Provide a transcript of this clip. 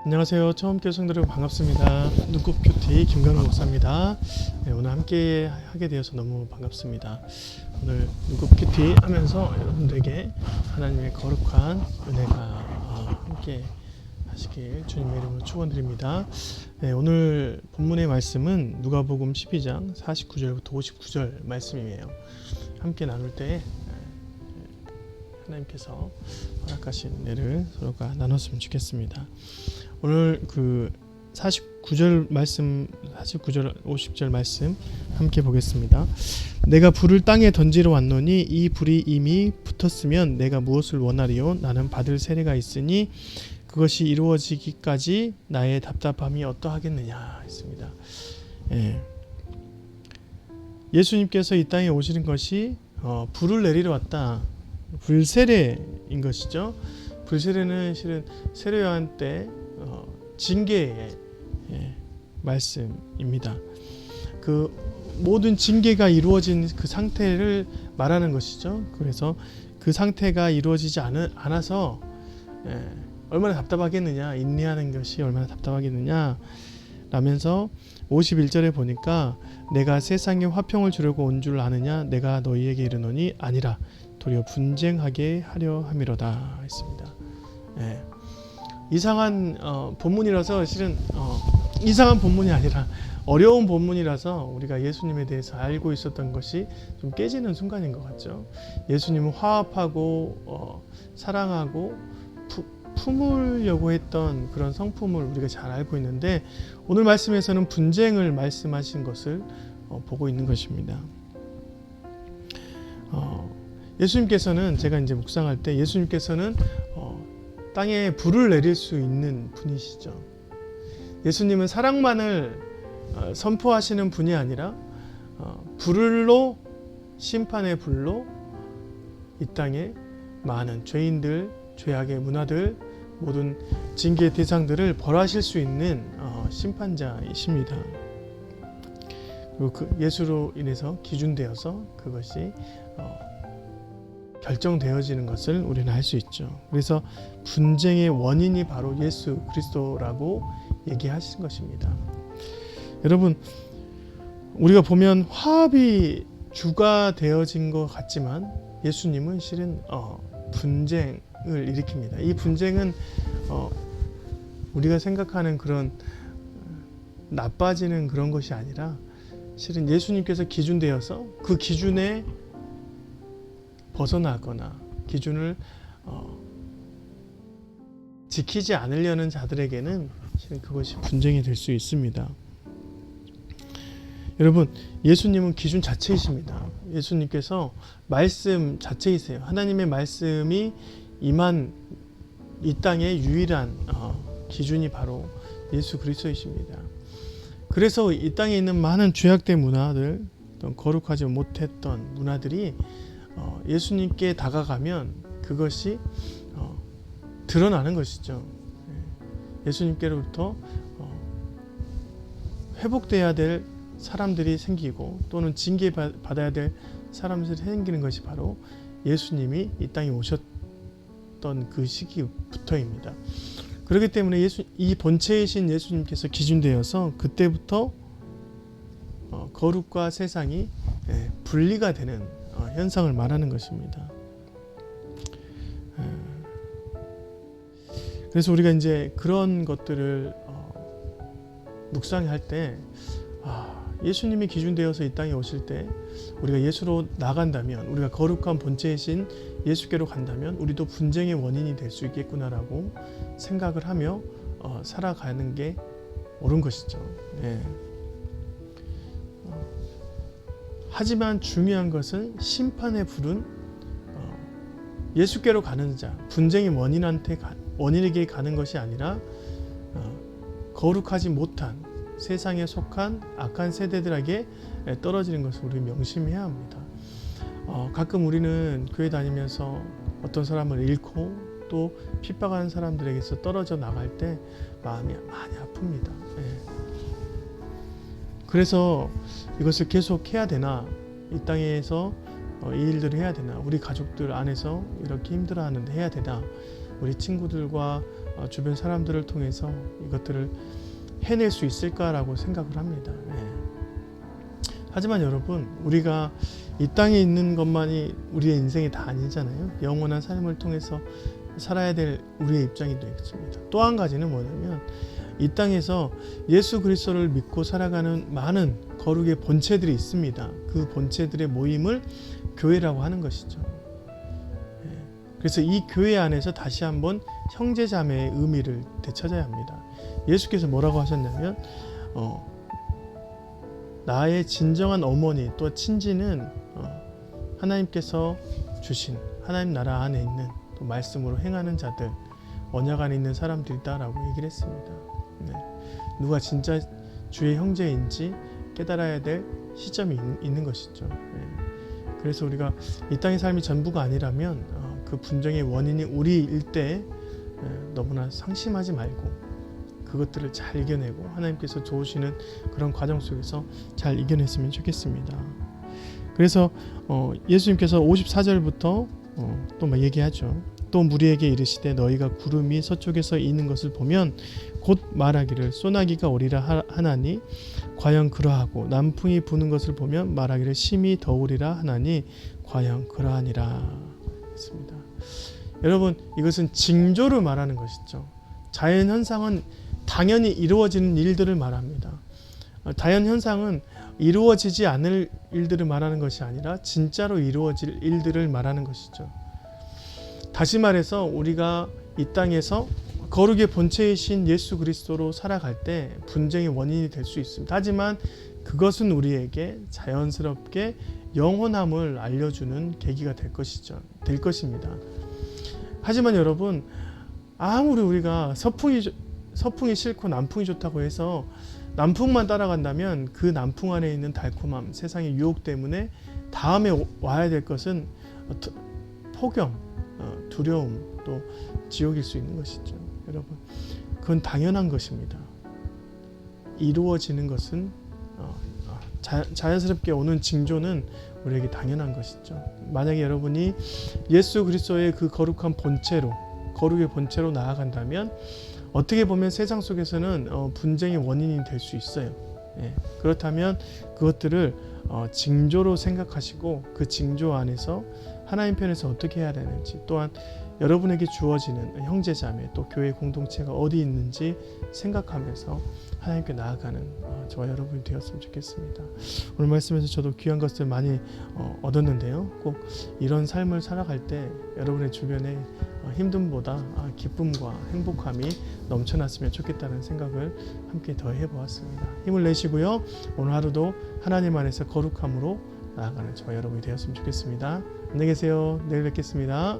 안녕하세요. 처음 교성 여러분 반갑습니다. 눈꽃큐티 김강우 목사입니다. 네, 오늘 함께 하게 되어서 너무 반갑습니다. 오늘 눈꽃큐티 하면서 여러분들에게 하나님의 거룩한 은혜가 함께 하시길 주님의 이름으로 축원드립니다. 네, 오늘 본문의 말씀은 누가복음 12장 49절부터 59절 말씀이에요. 함께 나눌 때 하나님께서 허락하신 은혜를 서로가 나눴으면 좋겠습니다. 오늘 그 49절 말씀, 49절 50절 말씀 함께 보겠습니다. 내가 불을 땅에 던지러 왔노니 이 불이 이미 붙었으면 내가 무엇을 원하리요? 나는 받을 세례가 있으니 그것이 이루어지기까지 나의 답답함이 어떠하겠느냐 했습니다. 예수님께서 이 땅에 오시는 것이 불을 내리러 왔다. 불세례인 것이죠. 불세례는 실은 세례요한 때 징계의 말씀입니다. 그 모든 징계가 이루어진 그 상태를 말하는 것이죠. 그래서 그 상태가 이루어지지 않아서 얼마나 답답하겠느냐, 인내하는 것이 얼마나 답답하겠느냐 라면서 51절에 보니까 내가 세상에 화평을 주려고 온 줄 아느냐, 내가 너희에게 이르노니 아니라 도리어 분쟁하게 하려 함이로다 했습니다. 이상한 본문이라서 실은 이상한 본문이 아니라 어려운 본문이라서 우리가 예수님에 대해서 알고 있었던 것이 좀 깨지는 순간인 것 같죠. 예수님은 화합하고 사랑하고 품으려고 했던 그런 성품을 우리가 잘 알고 있는데 오늘 말씀에서는 분쟁을 말씀하신 것을 보고 있는 것입니다. 예수님께서는 제가 이제 묵상할 때 예수님께서는 땅에 불을 내릴 수 있는 분이시죠. 예수님은 사랑만을 선포하시는 분이 아니라 불로 심판의 불로 이 땅에 많은 죄인들, 죄악의 문화들, 모든 징계의 대상들을 벌하실 수 있는 심판자이십니다. 그리고 그 예수로 인해서 기준되어서 그것이 결정되어지는 것을 우리는 알 수 있죠. 그래서 분쟁의 원인이 바로 예수 그리스도라고 얘기하신 것입니다. 여러분, 우리가 보면 화합이 주가 되어진 것 같지만 예수님은 실은 분쟁을 일으킵니다. 이 분쟁은 우리가 생각하는 그런 나빠지는 그런 것이 아니라 실은 예수님께서 기준되어서 그 기준에 벗어나거나 기준을 지키지 않으려는 자들에게는 실은 그것이 분쟁이 될 수 있습니다. 여러분, 예수님은 기준 자체이십니다. 예수님께서 말씀 자체이세요. 하나님의 말씀이 임한 이 땅의 유일한 기준이 바로 예수 그리스도이십니다. 그래서 이 땅에 있는 많은 죄악된 문화들, 거룩하지 못했던 문화들이 예수님께 다가가면 그것이 드러나는 것이죠. 예수님께로부터 회복돼야 될 사람들이 생기고 또는 징계받아야 될 사람들이 생기는 것이 바로 예수님이 이 땅에 오셨던 그 시기부터입니다. 그렇기 때문에 이 본체이신 예수님께서 기준되어서 그때부터 거룩과 세상이 분리가 되는 현상을 말하는 것입니다. 그래서 우리가 이제 그런 것들을 묵상할 때 예수님이 기준되어서 이 땅에 오실 때 우리가 예수로 나간다면, 우리가 거룩한 본체이신 예수께로 간다면 우리도 분쟁의 원인이 될 수 있겠구나라고 생각을 하며 살아가는 게 옳은 것이죠. 하지만 중요한 것은 심판의 불은 예수께로 가는 자, 분쟁의 원인에게 가는 것이 아니라 거룩하지 못한 세상에 속한 악한 세대들에게 떨어지는 것을 우리 명심해야 합니다. 가끔 우리는 교회 다니면서 어떤 사람을 잃고 또 핍박하는 사람들에게서 떨어져 나갈 때 마음이 많이 아픕니다. 그래서 이것을 계속 해야 되나, 이 땅에서 이 일들을 해야 되나, 우리 가족들 안에서 이렇게 힘들어하는데 해야 되나, 우리 친구들과 주변 사람들을 통해서 이것들을 해낼 수 있을까라고 생각을 합니다. 하지만 여러분, 우리가 이 땅에 있는 것만이 우리의 인생이 다 아니잖아요. 영원한 삶을 통해서 살아야 될 우리의 입장이 되겠습니다. 또 한 가지는 뭐냐면 이 땅에서 예수 그리스도를 믿고 살아가는 많은 거룩의 본체들이 있습니다. 그 본체들의 모임을 교회라고 하는 것이죠. 그래서 이 교회 안에서 다시 한번 형제자매의 의미를 되찾아야 합니다. 예수께서 뭐라고 하셨냐면 나의 진정한 어머니 또 친지는 하나님께서 주신 하나님 나라 안에 있는 또 말씀으로 행하는 자들, 언약 안에 있는 사람들이다라고 얘기를 했습니다. 누가 진짜 주의 형제인지 깨달아야 될 시점이 있는 것이죠. 그래서 우리가 이 땅의 삶이 전부가 아니라면 그 분쟁의 원인이 우리일 때 너무나 상심하지 말고 그것들을 잘 이겨내고 하나님께서 도우시는 그런 과정 속에서 잘 이겨냈으면 좋겠습니다. 그래서 예수님께서 54절부터 또 막 얘기하죠. 또 무리에게 이르시되 너희가 구름이 서쪽에서 이는 것을 보면 곧 말하기를 소나기가 오리라 하나니 과연 그러하고 남풍이 부는 것을 보면 말하기를 심히 더우리라 하나니 과연 그러하니라 했습니다. 여러분, 이것은 징조를 말하는 것이죠. 자연 현상은 당연히 이루어지는 일들을 말합니다. 자연 현상은 이루어지지 않을 일들을 말하는 것이 아니라 진짜로 이루어질 일들을 말하는 것이죠. 다시 말해서 우리가 이 땅에서 거룩의 본체이신 예수 그리스도로 살아갈 때 분쟁의 원인이 될 수 있습니다. 하지만 그것은 우리에게 자연스럽게 영원함을 알려주는 계기가 될 것입니다. 하지만 여러분, 아무리 우리가 서풍이 싫고 남풍이 좋다고 해서 남풍만 따라간다면 그 남풍 안에 있는 달콤함, 세상의 유혹 때문에 다음에 와야 될 것은 폭염, 두려움, 또 지옥일 수 있는 것이죠. 여러분, 그건 당연한 것입니다. 이루어지는 것은 자연스럽게 오는 징조는 우리에게 당연한 것이죠. 만약에 여러분이 예수 그리스도의 그 거룩한 본체로, 거룩의 본체로 나아간다면 어떻게 보면 세상 속에서는 분쟁의 원인이 될 수 있어요. 그렇다면 그것들을 징조로 생각하시고 그 징조 안에서 하나님 편에서 어떻게 해야 되는지, 또한 여러분에게 주어지는 형제자매 또 교회 공동체가 어디 있는지 생각하면서 하나님께 나아가는 저와 여러분이 되었으면 좋겠습니다. 오늘 말씀에서 저도 귀한 것들 많이 얻었는데요. 꼭 이런 삶을 살아갈 때 여러분의 주변에 힘듦보다 기쁨과 행복함이 넘쳐났으면 좋겠다는 생각을 함께 더 해보았습니다. 힘을 내시고요. 오늘 하루도 하나님 안에서 거룩함으로 나아가는 저와 여러분이 되었으면 좋겠습니다. 안녕히 계세요. 내일 뵙겠습니다.